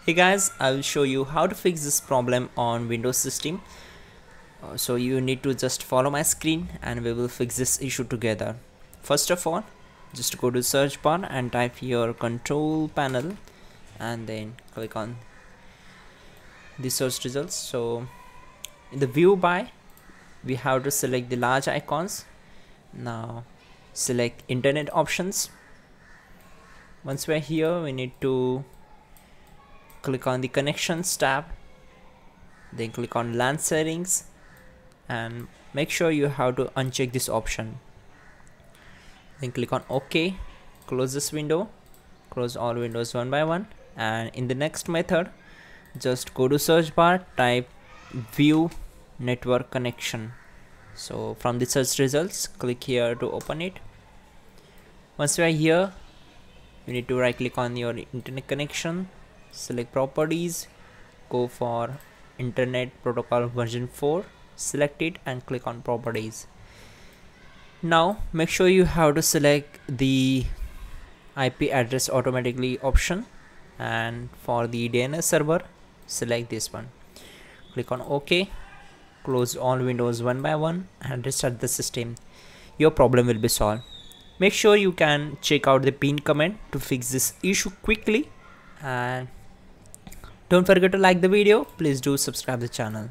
Hey guys, I will show you how to fix this problem on Windows system. So you need to just follow my screen and we will fix this issue together. First of all, just go to search bar and type your control panel and then click on the search results. So in the view by, we have to select the large icons. Now select internet options. Once we're here, we need to click on the connections tab, then click on LAN settings and make sure you have to uncheck this option. Then click on OK, close this window, close all windows one by one, and in the next method just go to search bar, type view network connection. So from the search results, click here to open it. Once you are here, you need to right click on your internet connection, select properties, go for internet protocol version 4, select it and click on properties. Now make sure you have to select the IP address automatically option, and for the DNS server select this one. Click on OK, close all windows one by one and restart the system. Your problem will be solved. Make sure you can check out the pinned comment to fix this issue quickly, and don't forget to like the video. Please do subscribe the channel.